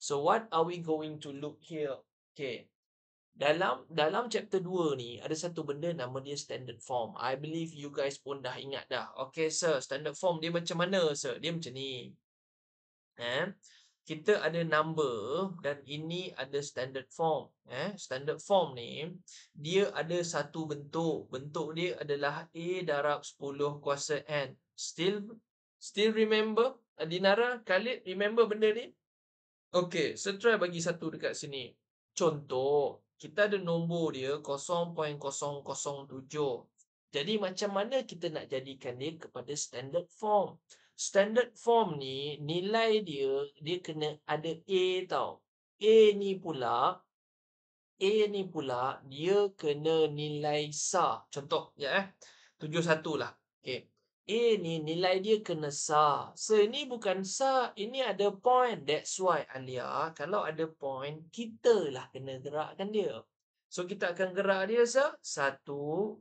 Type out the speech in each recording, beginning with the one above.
So what are we going to look here? Okay. Dalam chapter 2 ni ada satu benda nama dia standard form. I believe you guys pun dah ingat dah. Okay sir, standard form dia macam mana sir? Dia macam ni. Kita ada number dan ini ada standard form. Standard form ni dia ada satu bentuk. Bentuk dia adalah A darab 10 kuasa N. Still remember? Dinara, Khalid, remember benda ni? Okay, so try bagi satu dekat sini. Contoh, kita ada nombor dia 0.007. Jadi macam mana kita nak jadikan dia kepada standard form? Standard form ni, nilai dia kena ada A tau. A ni pula, dia kena nilai SAR. Contoh, 71 lah. Okay. A ni nilai dia kena SAR. So, ini bukan SAR. Ini ada point. That's why, Alia, kalau ada point, kita lah kena gerakkan dia. So, kita akan gerak dia, sir. 1,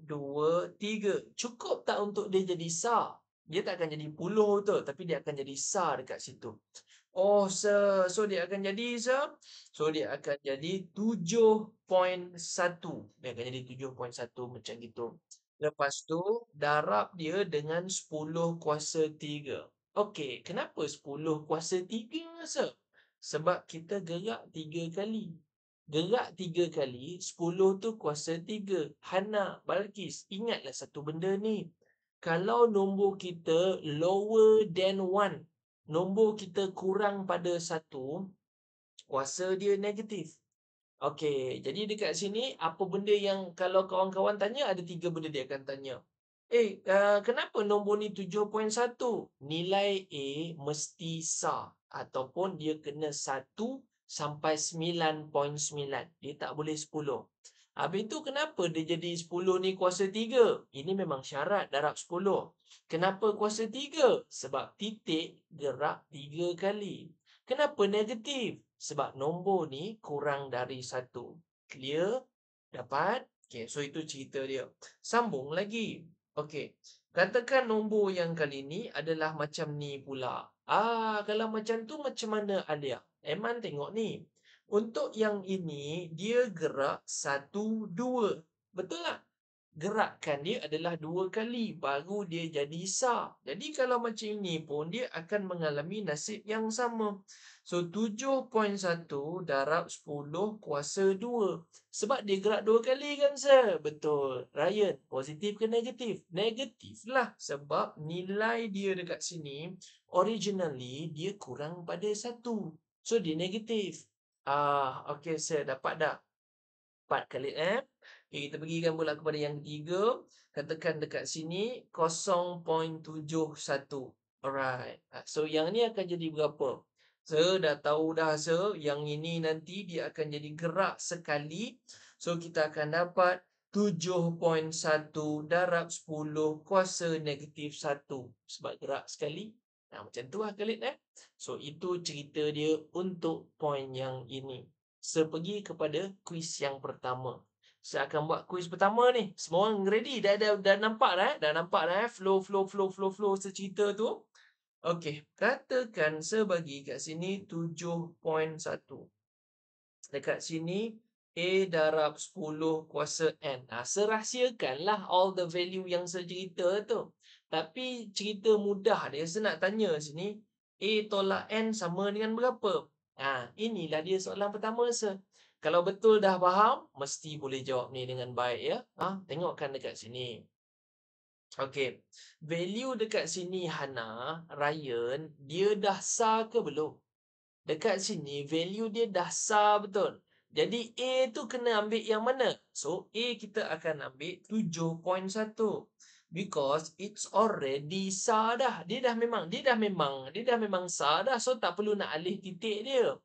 2, 3. Cukup tak untuk dia jadi SAR? Dia tak akan jadi 10 tu. Tapi dia akan jadi SAR dekat situ. Oh, sir. So, dia akan jadi, sir? So, dia akan jadi 7.1. Dia akan jadi 7.1 macam gitu. Lepas tu, darab dia dengan 10 kuasa 3. Okey, kenapa 10 kuasa 3, sir? Sebab kita gerak 3 kali. Gerak 3 kali, 10 tu kuasa 3. Hana, Balkis, ingatlah satu benda ni. Kalau nombor kita lower than 1, nombor kita kurang pada 1, kuasa dia negatif. Okey, jadi dekat sini apa benda yang kalau kawan-kawan tanya, ada 3 benda dia akan tanya. Kenapa nombor ni 7.1? Nilai A mesti SAR ataupun dia kena 1 sampai 9.9. Dia tak boleh 10. Habis tu kenapa dia jadi 10 ni kuasa 3? Ini memang syarat darab 10. Kenapa kuasa 3? Sebab titik gerak 3 kali. Kenapa negatif? Sebab nombor ni kurang dari 1. Clear? Dapat? Okay, so itu cerita dia. Sambung lagi. Okay. Katakan nombor yang kali ni adalah macam ni pula. Kalau macam tu macam mana Alia? Eman tengok ni. Untuk yang ini, dia gerak 1, 2. Betul tak? Gerakan dia adalah 2 kali. Baru dia jadi SAR. Jadi kalau macam ini pun, dia akan mengalami nasib yang sama. So, 7.1 darab 10 kuasa 2. Sebab dia gerak 2 kali kan, sir? Betul. Ryan, positif ke negatif? Negatif lah. Sebab nilai dia dekat sini, originally, dia kurang pada 1. So, dia negatif. Okay, sir. Dapat dah. 4 kali M. Okay, kita pergikan pula kepada yang ketiga. Katakan dekat sini 0.71. Alright. So, yang ni akan jadi berapa? So, dah tahu dah, so, yang ini nanti dia akan jadi gerak sekali. So, kita akan dapat 7.1 darab 10 kuasa negatif 1. Sebab gerak sekali. Macam tu lah Khalid. So, itu cerita dia untuk point yang ini. Pergi kepada kuis yang pertama. Saya akan buat kuis pertama ni. Semua orang ready? Dah nampak dah? Dah nampak dah flow secerita tu? Okey, katakan saya bagi kat sini 7.1. Dekat sini A darab 10 kuasa N. Serahsiakanlah all the value yang saya cerita tu. Tapi cerita mudah dia. Saya nak tanya sini, A tolak N sama dengan berapa? Inilah dia soalan pertama saya. Kalau betul dah faham, mesti boleh jawab ni dengan baik ya. Tengokkan dekat sini. Okey. Value dekat sini Hana, Ryan, dia dah SAR ke belum? Dekat sini value dia dah SAR betul. Jadi A tu kena ambil yang mana? So A kita akan ambil 7.1. Because it's already SAR dah. Dia dah memang SAR dah. So tak perlu nak alih titik dia.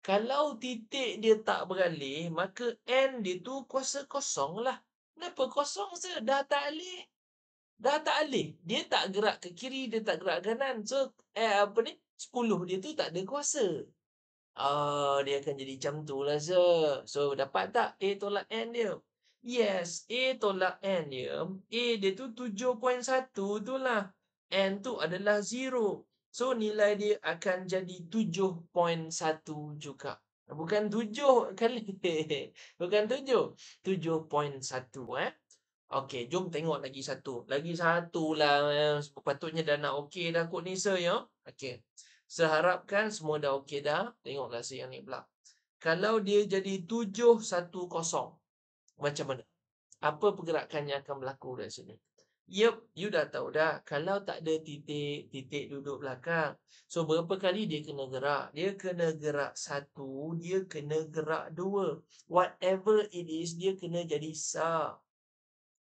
Kalau titik dia tak beralih, maka N dia tu kuasa kosong lah. Kenapa kosong? Dah tak alih. Dia tak gerak ke kiri, dia tak gerak ke kanan. So 10 dia tu tak ada kuasa. Dia akan jadi macam tu lah, sir. So, dapat tak A tolak N dia? Yes, A tolak N dia. A dia tu 7.1 tu lah. N tu adalah 0. So, nilai dia akan jadi 7.1 juga. Bukan 7 kali. Bukan 7. 7.1. Okey, jom tengok lagi satu. Lagi satu lah. Sepatutnya dah nak okey dah kot ni, sir, ya. Okey. Seharapkan semua dah okey dah. Tengoklah saya yang ni pula. Kalau dia jadi 710, macam mana? Apa pergerakan yang akan berlaku dari sini? Yup, you dah tahu dah. Kalau tak ada titik, titik duduk belakang. So, berapa kali dia kena gerak? Dia kena gerak satu, dia kena gerak dua. Whatever it is, dia kena jadi sah.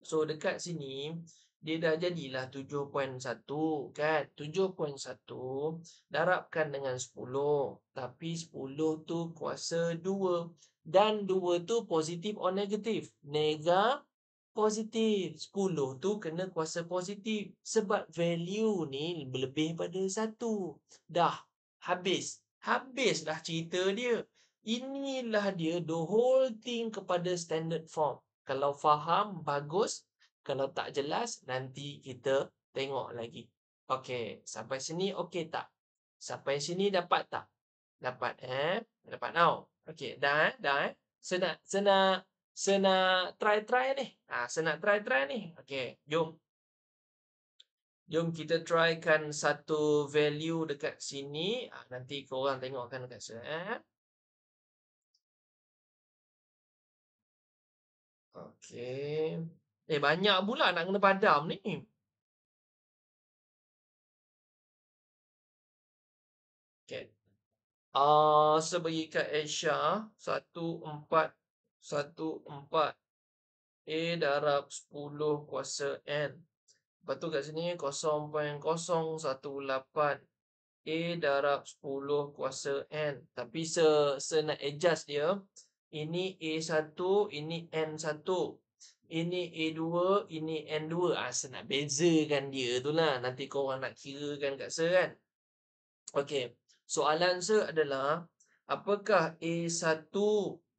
So, dekat sini, dia dah jadilah 7.1 kan? 7.1 darabkan dengan 10. Tapi 10 tu kuasa 2. Dan 2 tu positif or negatif? Positif. 10 tu kena kuasa positif. Sebab value ni lebih pada 1. Dah. Habis. Habis dah cerita dia. Inilah dia the whole thing kepada standard form. Kalau faham, bagus. Kalau tak jelas, nanti kita tengok lagi. Okey. Sampai sini okey tak? Sampai sini dapat tak? Dapat, Dapat now. Okey. Dah, Dah, Senak try ni. Senak try ni. Okey, jom. Jom kita trykan satu value dekat sini. Nanti korang tengokkan dekat sini. Okey. Banyak pula nak kena padam ni. Okey. Sebagi kat Asia, 1414. A darab 10 kuasa N. Lepas tu kat sini 0.018. A darab 10 kuasa N. Tapi nak adjust dia. Ini A1, ini N1. Ini A2, ini N2. Nak bezakan dia tu lah. Nanti korang nak kirakan kat saya kan. Okey. Soalan saya adalah, apakah A1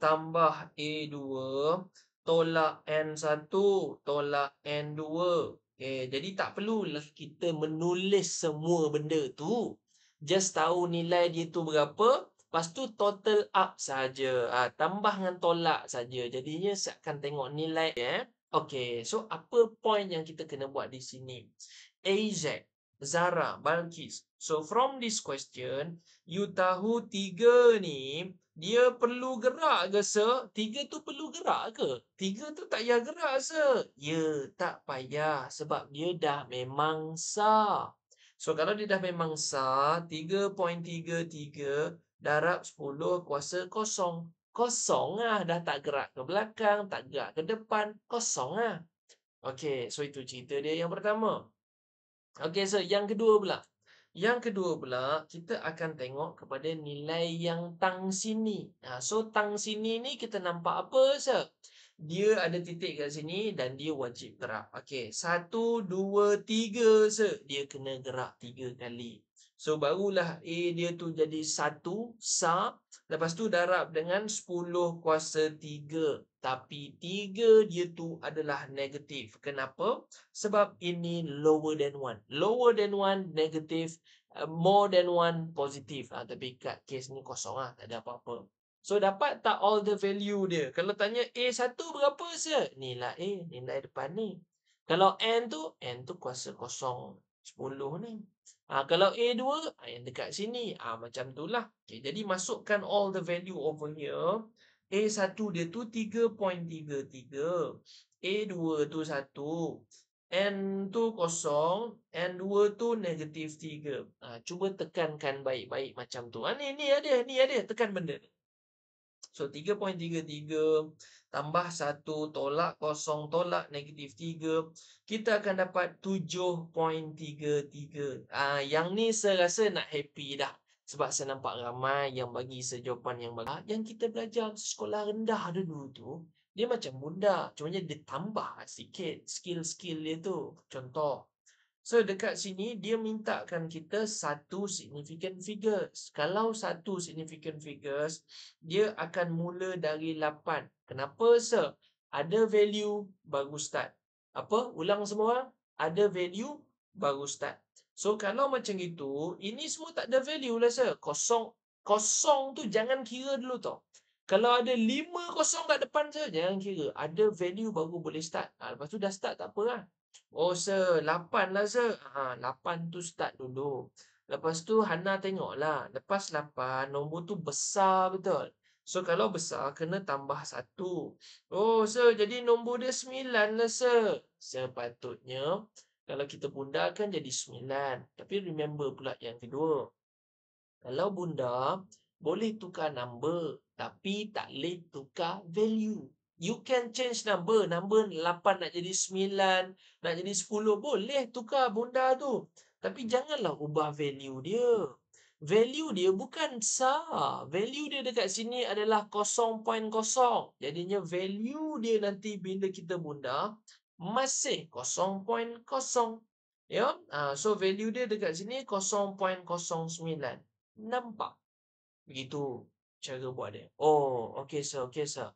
tambah A2 tolak N1 tolak N2? Jadi tak perlulah kita menulis semua benda tu. Just tahu nilai dia tu berapa, lepas tu total up saja. Tambah dengan tolak saja. Jadinya saya akan tengok nilai. Okey, so apa point yang kita kena buat di sini? AZ, Zara, Balkis. So from this question, you tahu tiga ni, dia perlu gerak ke, sir? Tiga tu perlu gerak ke? Tiga tu tak payah gerak, sir. Ya, tak payah. Sebab dia dah memang sah. So, kalau dia dah memang sah, 3.33 darab 10 kuasa kosong. Kosong lah. Dah tak gerak ke belakang, tak gerak ke depan. Kosong lah. Okey, so itu cerita dia yang pertama. Okey, so yang kedua pula. Yang kedua pula, kita akan tengok kepada nilai yang tang sini. So, tang sini ni kita nampak apa, sir? Dia ada titik kat sini dan dia wajib gerak. Okey, 1, 2, 3, sir. Dia kena gerak 3 kali. So, barulah A dia tu jadi 1, sah. Lepas tu darab dengan 10 kuasa 3. Tapi 3 dia tu adalah negatif. Kenapa? Sebab ini lower than 1. Lower than 1 negatif, more than 1 positif. Tapi kat kes ni kosong lah. Tak ada apa-apa. So, dapat tak all the value dia? Kalau tanya A1 berapa, sir? Nilai A, nilai depan ni. Kalau N tu kuasa kosong 10 ni. Kalau A2, yang dekat sini. Macam tu lah. Okay, jadi masukkan all the value over here. A1 dia tu 3.33. A2 tu 1. N tu kosong. N2 tu negatif 3. Cuba tekankan baik-baik macam tu. Ni ada. Tekan benda ni. So, 3.33 tambah 1 tolak kosong tolak negatif 3. Kita akan dapat 7.33. Yang ni saya rasa nak happy dah. Sebab saya nampak ramai yang bagi jawapan yang bagus. Yang kita belajar sekolah rendah dulu tu, dia macam budak. Cumanya dia tambah sikit skill-skill dia tu. Contoh. So, dekat sini, dia mintakan kita satu significant figures. Kalau satu significant figures, dia akan mula dari 8. Kenapa, sir? Ada value, baru start. Apa? Ulang semua orang. Ada value, baru start. So, kalau macam gitu, ini semua tak ada value lah, sir. Kosong, kosong tu jangan kira dulu tau. Kalau ada 5 kosong kat depan, sir, jangan kira. Ada value baru boleh start. Lepas tu dah start tak apa lah. Oh, sir, 8 lah, sir. 8 tu start dulu. Lepas tu, Hana tengok lah. Lepas 8, nombor tu besar betul. So, kalau besar, kena tambah 1. Oh, sir, jadi nombor dia 9 lah, sir. Sepatutnya, kalau kita bundakan jadi 9. Tapi remember pula yang kedua. Kalau bunda, boleh tukar number. Tapi tak boleh tukar value. You can change number. Number 8 nak jadi 9, nak jadi 10. Boleh tukar bunda tu. Tapi janganlah ubah value dia. Value dia bukan sah. Value dia dekat sini adalah 0.0. Jadinya value dia nanti bila kita bunda, masih 0.0. Ya, so value dia dekat sini 0.09. Nampak? Begitu cara buat dia. Oh, okey sir, okey sir.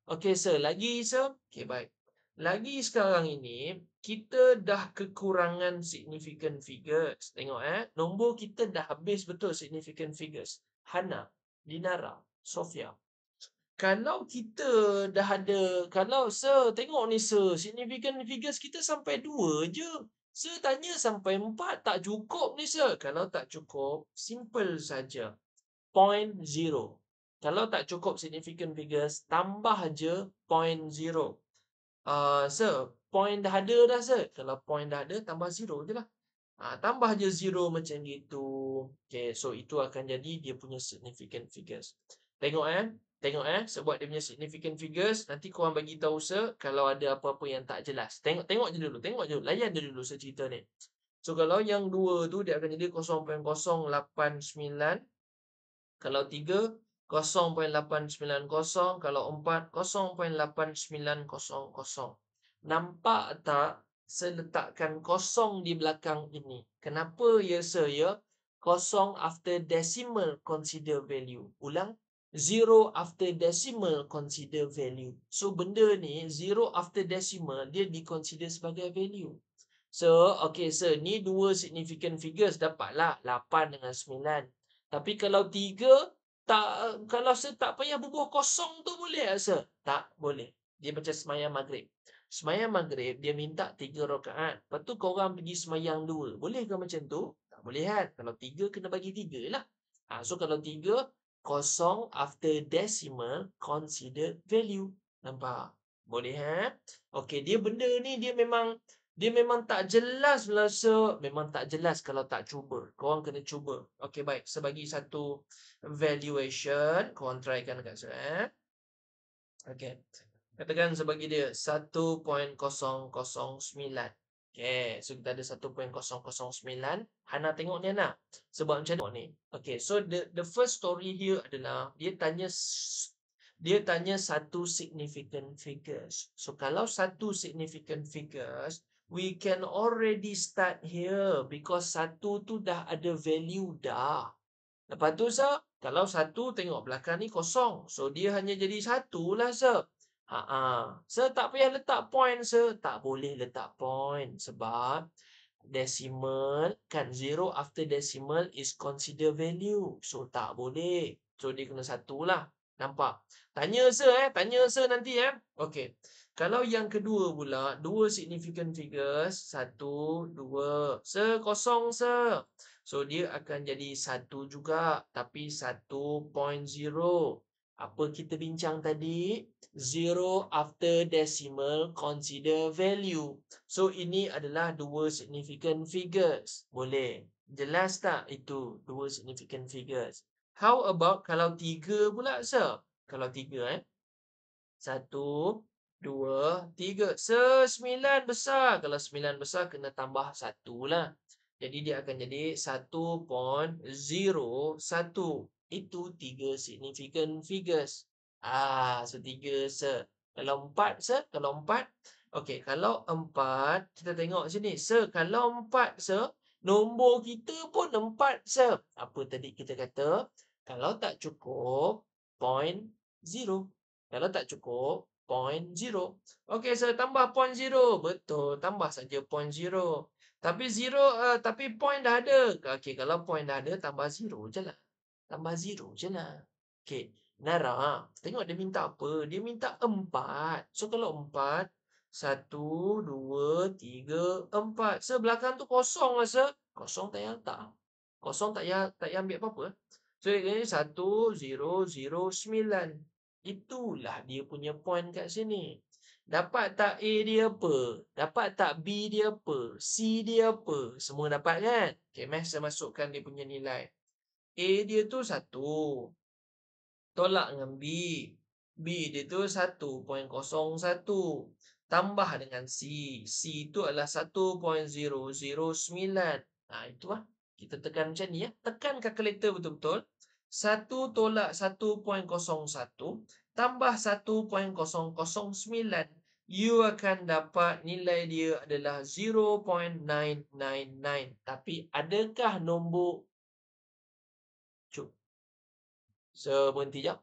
Okey sir, lagi sir. Okey, baik. Lagi sekarang ini, kita dah kekurangan significant figures. Tengok nombor kita dah habis betul significant figures. Hana, Dinara, Sofia. Kalau kita dah ada, kalau sir, tengok ni sir, significant figures kita sampai 2 je. Sir tanya sampai 4, tak cukup ni sir. Kalau tak cukup, simple saja. 0.0. Kalau tak cukup significant figures, tambah je 0.0. Sir, point dah ada dah sir. Kalau point dah ada, tambah 0 je lah. Tambah je 0 macam gitu. Okay, so itu akan jadi dia punya significant figures. Tengok Tengok sebab dia punya significant figures, nanti korang bagi tahu sir kalau ada apa-apa yang tak jelas. Tengok je dulu, layan je dulu saya cerita ni. So kalau yang 2 tu dia akan jadi 0.089. Kalau 3, 0.890. Kalau 4, 0.8900. Nampak tak saya letakkan kosong di belakang ini? Kenapa ya saya? Kosong after decimal consider value. Ulang. 0 after decimal consider value. So benda ni 0 after decimal dia diconsider sebagai value. So, okay sir, ni dua significant figures dapatlah 8 dengan 9. Tapi kalau 3, kalau saya tak payah bubuh kosong tu boleh tak sir? Tak boleh. Dia macam semayang maghrib. Semayang maghrib, dia minta 3 rakaat. Lepas tu korang pergi semayang 2. Boleh ke macam tu? Tak boleh kan? Kalau 3, kena bagi 3 lah. So kalau 3, kosong after decimal, consider value. Nampak? Boleh Okay, dia benda ni dia memang tak jelas lah, sir. Memang tak jelas kalau tak cuba. Korang kena cuba. Okay, baik. Sebagi satu valuation. Korang trykan dekat saya. Okay. Katakan sebagi dia 1.009. Okay. So, kita ada 1.009. Hana tengok ni, Hana. Sebab macam ni. Okay. So, the first story here adalah dia tanya satu significant figures. So, kalau satu significant figures, we can already start here because satu tu dah ada value dah. Lepas tu, sir, kalau satu tengok belakang ni kosong. So, dia hanya jadi satu lah, sir. Sir, tak payah letak point, sir. Tak boleh letak point sebab decimal kan 0 after decimal is consider value. So, tak boleh. So, dia kena satu lah. Nampak? Tanya sir nanti Okey. Kalau yang kedua pula, dua significant figures, 1, 2. Sir, kosong sir. So, dia akan jadi 1 juga, tapi 1.0. Apa kita bincang tadi? 0 after decimal, consider value. So, ini adalah dua significant figures. Boleh? Jelas tak itu dua significant figures? How about kalau 3 pula, sir? Kalau 3, 1, 2, 3. 9 besar. Kalau 9 besar, kena tambah 1 lah. Jadi, dia akan jadi 1.01. Itu 3 significant figures. So 3, sir. Kalau 4, sir? Kalau 4? Okey, kalau 4, kita tengok sini. Sir, kalau 4, sir, nombor kita pun 4, sir. Apa tadi kita kata? Kalau tak cukup, 0.0. Kalau tak cukup, 0.0. Okey, sir, tambah 0.0. Betul, tambah saja 0.0. Tapi point dah ada. Okey, kalau point dah ada, tambah 0 je lah. Tambah 0 je lah. Okey, Nara, tengok dia minta apa? Dia minta 4. So, kalau 4, 1, 2, 3, 4. Sebelakang tu kosong lah, Kosong tak payah letak. Kosong tak payah ambil apa-apa. So, ini 1, 0, 0, 9. Itulah dia punya point kat sini. Dapat tak A dia apa? Dapat tak B dia apa? C dia apa? Semua dapat kan? Okay, Math saya masukkan dia punya nilai. A dia tu 1. Tolak dengan B. B dia tu 1.01. Tambah dengan C. C tu adalah 1.009. Itu lah. Kita tekan macam ni ya. Tekan kalkulator betul-betul. 1 tolak 1.01 tambah 1.009. You akan dapat nilai dia adalah 0.999. Tapi adakah nombor... Cuk. Berhenti jap.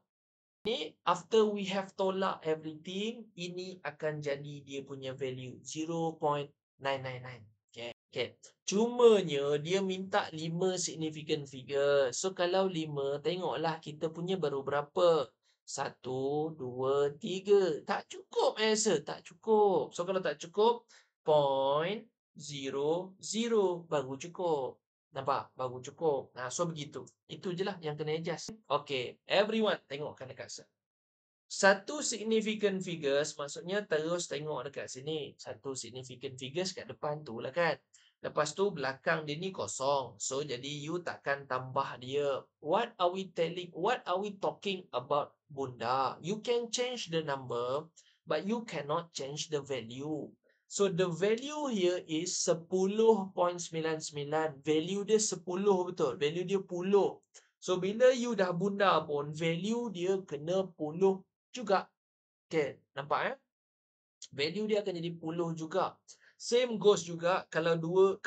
Ni after we have tolak everything, ini akan jadi dia punya value 0.999. Okay. Cumanya dia minta 5 significant figure. So kalau 5, tengoklah kita punya baru berapa. 1, 2, 3. Tak cukup answer. Tak cukup. So kalau tak cukup, 0.00 baru cukup. Nampak? Baru cukup. So begitu. Itu je lah yang kena adjust. Okay. Everyone, tengokkan dekat sini. Satu significant figures maksudnya terus tengok dekat sini. Satu significant figures kat depan tu lah kan. Lepas tu belakang dia ni kosong. So jadi you takkan tambah dia. What are we talking about, Bunda? You can change the number but you cannot change the value. So the value here is 10.99. Value dia 10 betul. Value dia 10. So bila you dah bunda pun value dia kena 10 juga. Okay, nampak Value dia akan jadi 10 juga. Same goes juga kalau dua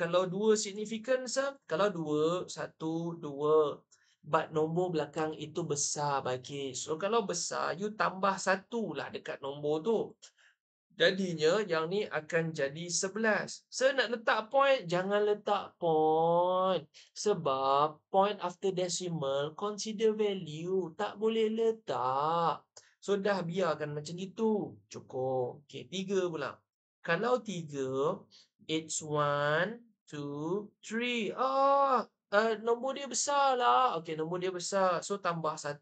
significant kalau 2, 1, 2. But nombor belakang itu besar bagi. So kalau besar, you tambah 1 lah dekat nombor tu. Jadinya yang ni akan jadi 11. So nak letak point, jangan letak point. Sebab point after decimal consider value. Tak boleh letak. So dah biarkan macam itu. Cukup. Okay, 3 pula. Kalau 3, it's 1, 2, 3. Nombor dia besar lah. Okay, nombor dia besar. So tambah 1.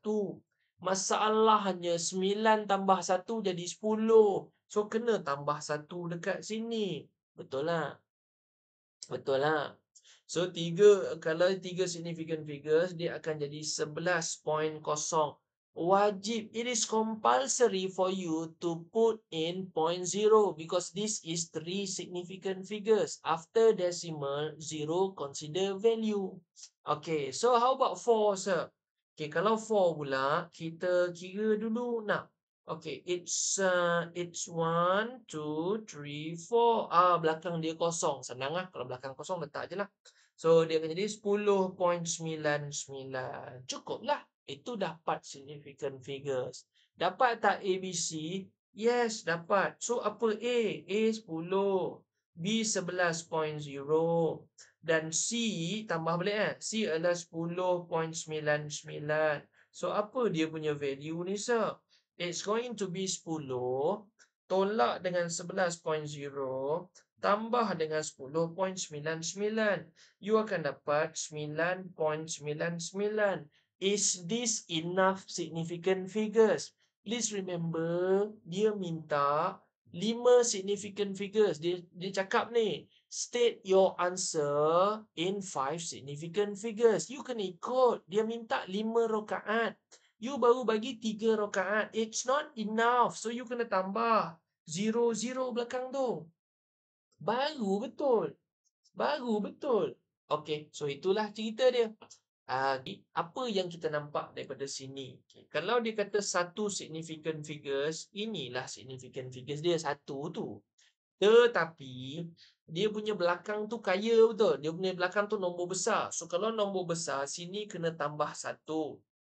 Masalahnya 9 tambah 1 jadi 10. So, kena tambah 1 dekat sini. Betul lah. Betul lah. So, kalau 3 significant figures, dia akan jadi 11.0. Wajib. It is compulsory for you to put in 0.0 because this is 3 significant figures. After decimal, 0 consider value. Okay, so how about 4, sir? Okay, kalau 4 pula, kita kira dulu nak. Okay, it's 1, 2, 3, 4. Belakang dia kosong. Senang lah. Kalau belakang kosong, letak je lah. So, dia akan jadi 10.99. Cukup lah. Itu dapat significant figures. Dapat tak ABC? Yes, dapat. So, apa A? A 10. B 11.0. Dan C, tambah balik C adalah 10.99. So, apa dia punya value ni, sir? It's going to be 10 tolak dengan 11.0 tambah dengan 10.99. You akan dapat 9.99. Is this enough significant figures? Please remember, dia minta 5 significant figures. Dia cakap ni, state your answer in 5 significant figures. You kena ikut. Dia minta 5 rakaat. You baru bagi 3 rakaat. It's not enough. So, you kena tambah 0, 0 belakang tu. Baru betul. Okay, so itulah cerita dia. Apa yang kita nampak daripada sini? Okay. Kalau dia kata satu significant figures, inilah significant figures dia, satu tu. Tetapi, dia punya belakang tu kaya betul. Dia punya belakang tu nombor besar. So, kalau nombor besar, sini kena tambah 1.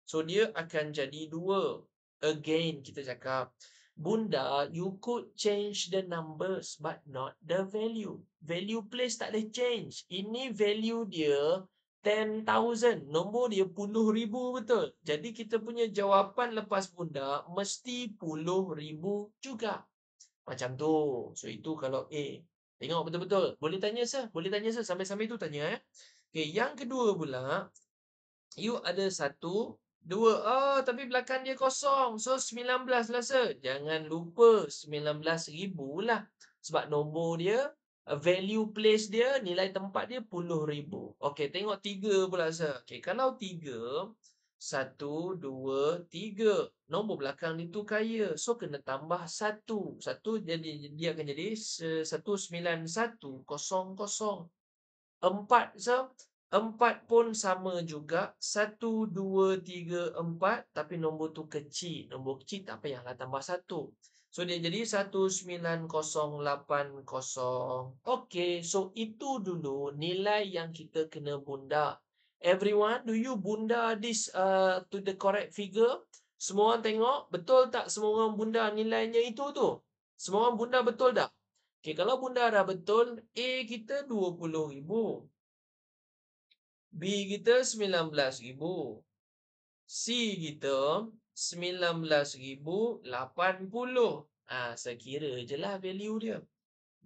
So, dia akan jadi 2. Again, kita cakap. Bunda, you could change the numbers but not the value. Value place tak boleh change. Ini value dia 10,000. Nombor dia 10,000 betul. Jadi kita punya jawapan lepas bunda mesti 10,000 juga. Macam tu. So itu kalau A. Tengok betul-betul. Boleh tanya sir? Boleh tanya sir? Sampai-sampai tu tanya. Okay, yang kedua pula. You ada 1, 2. Oh, tapi belakang dia kosong. So, 19 lah, sir. Jangan lupa 19,000 lah. Sebab nombor dia, value place dia, nilai tempat dia 10,000. Okey, tengok 3 pula, sir. Okey, kalau 3, 1, 2, 3. Nombor belakang dia tu kaya. So, kena tambah 1. 1 jadi, dia akan jadi 191,000. 4, so 4 pun sama juga. 1, 2, 3, 4. Tapi nombor tu kecil. Nombor kecil tak payahlah tambah 1. So dia jadi 19,080. Okey, so itu dulu nilai yang kita kena bunda. Everyone, do you bunda this to the correct figure? Semua orang tengok, betul tak semua orang bunda nilainya itu tu? Semua orang bunda betul tak? Okay, kalau bunda dah betul, A kita 20,000. B kita 19,000. C kita 19,080. Saya kira je lah value dia.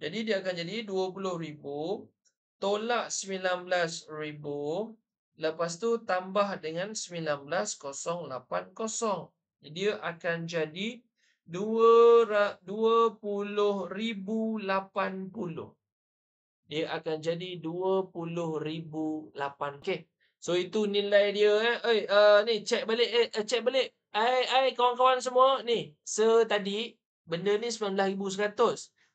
Jadi dia akan jadi 20,000 tolak 19,000. Lepas tu tambah dengan 19,080. Dia akan jadi 20,080. Dia akan jadi 20,008. Okey. So itu nilai dia ni check balik check balik. Kawan-kawan semua ni. Tadi benda ni 19,100.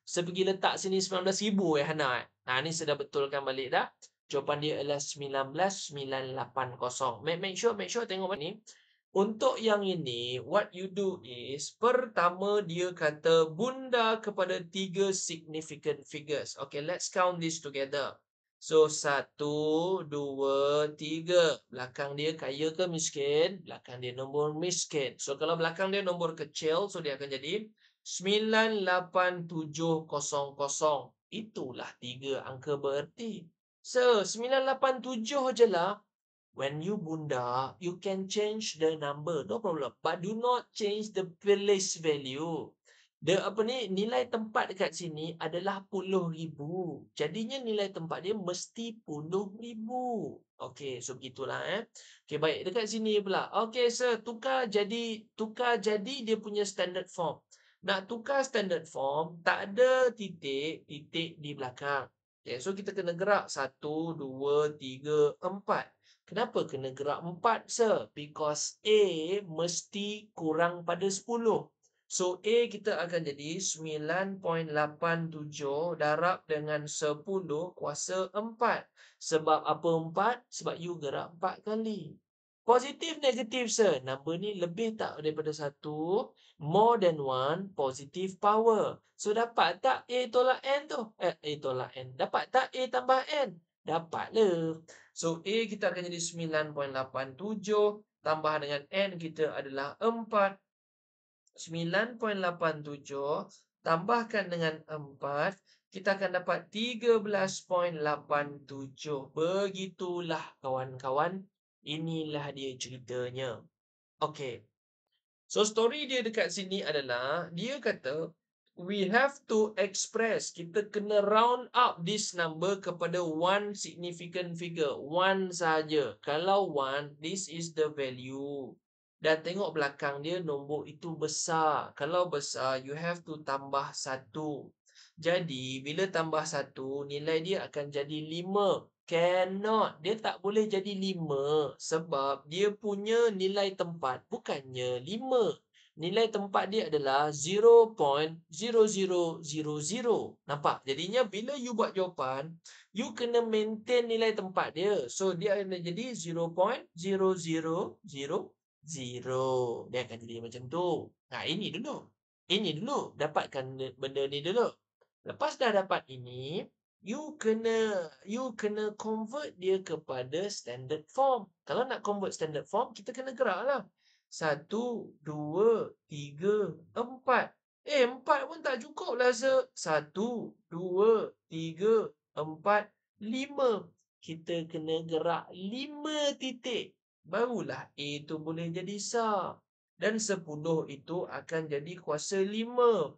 Saya pergi letak sini 19,000 Hana. Ni saya dah betulkan balik dah. Jawapan dia adalah 19,980. Make sure tengok ni. Untuk yang ini, what you do is, pertama dia kata bunda kepada 3 significant figures. Okay, let's count this together. So, 1, 2, 3. Belakang dia kaya ke miskin? Belakang dia nombor miskin. So, kalau belakang dia nombor kecil, so dia akan jadi 98700. Itulah 3 angka bererti. So, 987 je lah. When you bunda, you can change the number, no problem. But do not change the place value. Nilai tempat dekat sini adalah 10,000. Jadinya nilai tempat dia mesti 10,000. Okey, so begitulah Okey, baik. Dekat sini pula. Okey, sir, tukar jadi dia punya standard form. Nak tukar standard form, tak ada titik di belakang. Okay, so kita kena gerak 1, 2, 3, 4. Kenapa kena gerak 4, sir? Because A mesti kurang pada 10. So, A kita akan jadi 9.87 darab dengan 10 kuasa 4. Sebab apa 4? Sebab you gerak 4 kali. Positif, negatif, sir. Number ni lebih tak daripada 1? More than 1 positive power. So, dapat tak A tolak N tu? A tolak N. Dapat tak A tambah N? Dapat lah. So, A kita akan jadi 9.87. Tambah dengan N kita adalah 4. 9.87 tambahkan dengan 4, kita akan dapat 13.87. Begitulah kawan-kawan. Inilah dia ceritanya. Okey. So story dia dekat sini adalah dia kata we have to express, kita kena round up this number kepada one significant figure, one saja. Kalau one, this is the value. Dan tengok belakang dia nombor itu besar. Kalau besar, you have to tambah 1. Jadi, bila tambah 1, nilai dia akan jadi 5. Cannot. Dia tak boleh jadi 5 sebab dia punya nilai tempat bukannya 5. Nilai tempat dia adalah 0.0000. Nampak? Jadinya bila you buat jawapan, you kena maintain nilai tempat dia. So, dia akan jadi 0.0000. Dia akan jadi macam tu. Ini dulu. Ini dulu. Dapatkan benda ni dulu. Lepas dah dapat ini, you kena convert dia kepada standard form. Kalau nak convert standard form, kita kena gerak lah. 1, 2, 3, 4. pun tak cukup lah, Sir. 1, 2, 3, 4, 5. Kita kena gerak 5 titik. Barulah A tu boleh jadi sar. Dan 10 itu akan jadi kuasa 5.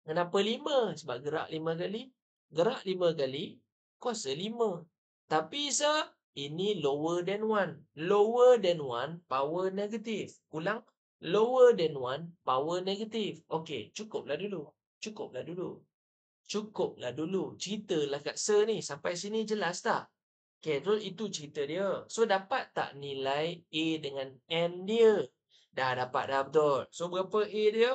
Kenapa 5? Sebab gerak 5 kali. Gerak 5 kali, kuasa 5. Tapi Sir, ini lower than 1. Lower than 1, power negatif. Ulang. Lower than 1, power negatif. Okey, cukuplah dulu. Cukuplah dulu. Cukuplah dulu. Ceritalah kat Sir ni. Sampai sini jelas tak? Okey, so itu cerita dia. So, dapat tak nilai A dengan N dia? Dah dapat dah betul. So, berapa A dia?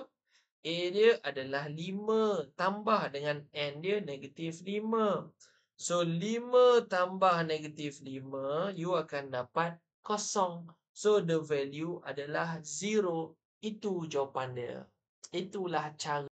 A dia adalah 5 tambah dengan N dia negatif 5. So, 5 tambah negatif 5, you akan dapat kosong. So, the value adalah 0. Itu jawapan dia. Itulah cara